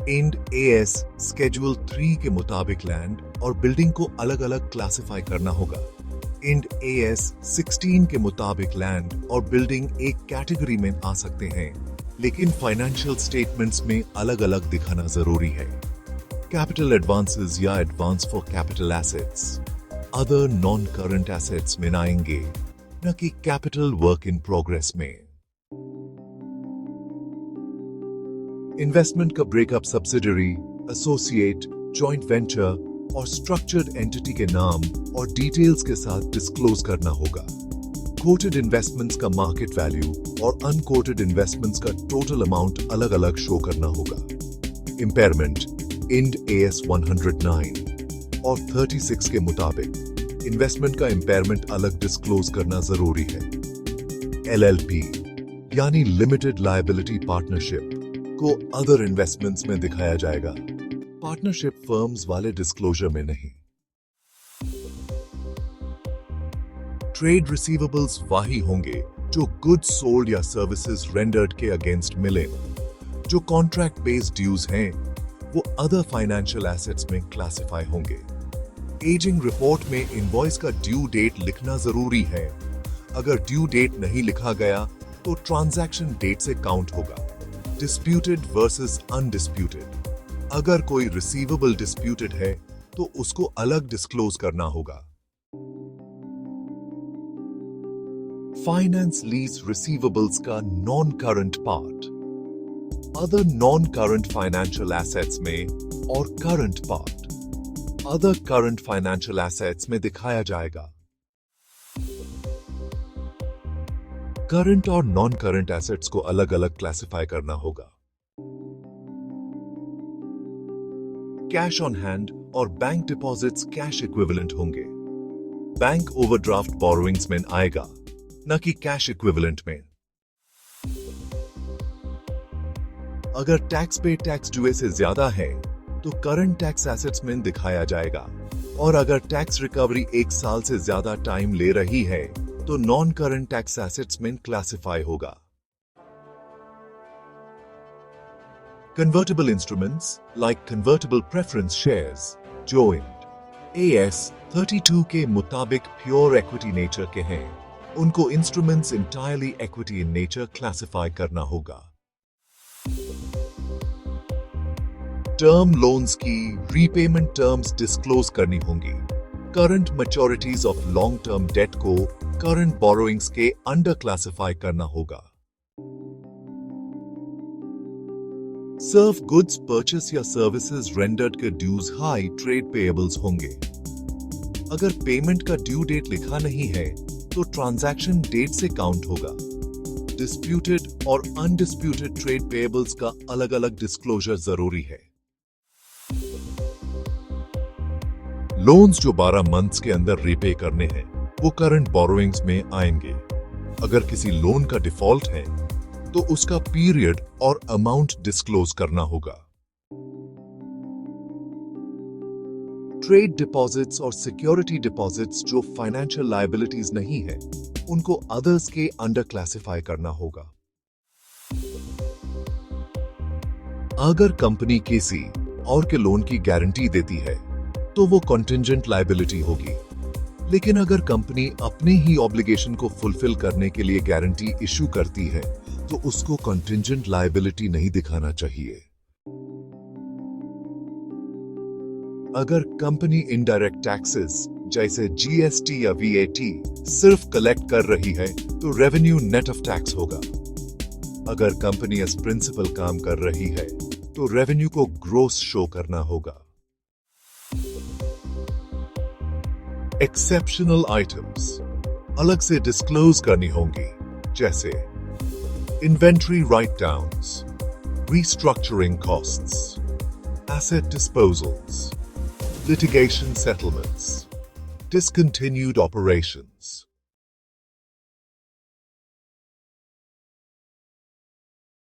Ind AS schedule 3 के मुताबिक land और बिल्डिंग को अलग अलग क्लासिफाई करना होगा। इंड एएस 16 के मुताबिक लैंड और बिल्डिंग एक कैटेगरी में आ सकते हैं, लेकिन फाइनेंशियल स्टेटमेंट्स में अलग अलग दिखाना जरूरी है। कैपिटल एडवांसेस या advance for capital assets other non current assets में आएंगे, न कि कैपिटल वर्क इन प्रोग्रेस में। इन्वेस्टमेंट का breakup subsidiary, associate, joint venture और स्ट्रक्चर्ड एंटिटी के नाम और डिटेल्स के साथ डिस्क्लोज करना होगा। कोटेड इन्वेस्टमेंट्स का मार्केट वैल्यू और अनकोटेड इन्वेस्टमेंट्स का टोटल अमाउंट अलग अलग शो करना होगा। इम्पेयरमेंट इंड एएस 109 और 36 के मुताबिक इन्वेस्टमेंट का इम्पेयरमेंट अलग डिस्क्लोज करना जरूरी है। एलएलपी यानी लिमिटेड लायबिलिटी पार्टनरशिप को अदर इन्वेस्टमेंट्स में दिखाया जाएगा, पार्टनरशिप फर्म्स वाले डिस्क्लोजर में नहीं। ट्रेड रिसीवेबल्स वही होंगे जो गुड्स सोल्ड या सर्विसेज रेंडर्ड के अगेंस्ट मिले। जो कॉन्ट्रैक्ट बेस्ड ड्यूज हैं, वो अदर फाइनेंशियल एसेट्स में क्लासिफाई होंगे। एजिंग रिपोर्ट में इनवॉइस का ड्यू डेट लिखना जरूरी है। अगर ड्यू डेट नहीं लिखा गया तो ट्रांजैक्शन डेट से काउंट होगा। डिस्प्यूटेड वर्सेस अनडिस्प्यूटेड, अगर कोई रिसीवेबल डिस्प्यूटेड है तो उसको अलग डिस्क्लोज करना होगा। फाइनेंस लीज रिसीवेबल्स का non current part other non current financial assets में और current part other current financial assets में दिखाया जाएगा। करंट और नॉन करंट एसेट्स को अलग अलग क्लासिफाई करना होगा। कैश ऑन हैंड और बैंक डिपॉजिट्स कैश इक्विवेलेंट होंगे। बैंक ओवरड्राफ्ट बोरोइंग्स में आएगा, न कि कैश इक्विवेलेंट में। अगर टैक्स पे टैक्स ड्यू से ज्यादा है तो करंट टैक्स एसेट्स में दिखाया जाएगा, और अगर टैक्स रिकवरी 1 साल से ज्यादा टाइम ले रही है तो नॉन करंट टैक्स एसेट्स में क्लासिफाई होगा। Convertible instruments like convertible preference shares joined AS 32 के मुताबिक प्योर इक्विटी नेचर के हैं, उनको instruments entirely equity in nature classify करना होगा। टर्म लोन्स की रीपेमेंट टर्म्स डिस्क्लोज करनी होंगी। Current मैच्योरिटीज of long term debt को करंट बोरोइंग्स के अंडर क्लासिफाई करना होगा। सर्व गुड्स परचेस या सर्विसेज रेंडर्ड के ड्यूज हाई ट्रेड पेएबल्स होंगे। अगर पेमेंट का ड्यू डेट लिखा नहीं है तो ट्रांजैक्शन डेट से काउंट होगा। डिस्प्यूटेड और अनडिस्प्यूटेड ट्रेड पेएबल्स का अलग अलग डिस्क्लोजर जरूरी है। लोन्स जो 12 मंथ्स के अंदर रीपे करने हैं वो करंट बोरोइंग्स में आएंगे। अगर किसी लोन का डिफॉल्ट है तो उसका पीरियड और अमाउंट डिस्क्लोज करना होगा। ट्रेड डिपॉजिट्स और सिक्योरिटी डिपॉजिट्स जो फाइनेंशियल लायबिलिटीज नहीं है, उनको अदर्स के अंडर क्लासिफाई करना होगा। अगर कंपनी किसी और के लोन की गारंटी देती है तो वो कंटिंजेंट लायबिलिटी होगी, लेकिन अगर कंपनी अपने ही ऑब्लिगेशन को फुलफिल करने के लिए गारंटी इशू करती है तो उसको कंटिंजेंट लायबिलिटी नहीं दिखाना चाहिए। अगर कंपनी इनडायरेक्ट टैक्सेस जैसे जीएसटी या वीएटी सिर्फ कलेक्ट कर रही है तो रेवेन्यू नेट ऑफ टैक्स होगा। अगर कंपनी एज प्रिंसिपल काम कर रही है तो रेवेन्यू को ग्रोस शो करना होगा। एक्सेप्शनल आइटम्स अलग से डिस्क्लोज करनी होंगी, जैसे inventory right downs, restructuring costs, asset disposals, litigation settlements, discontinued operations.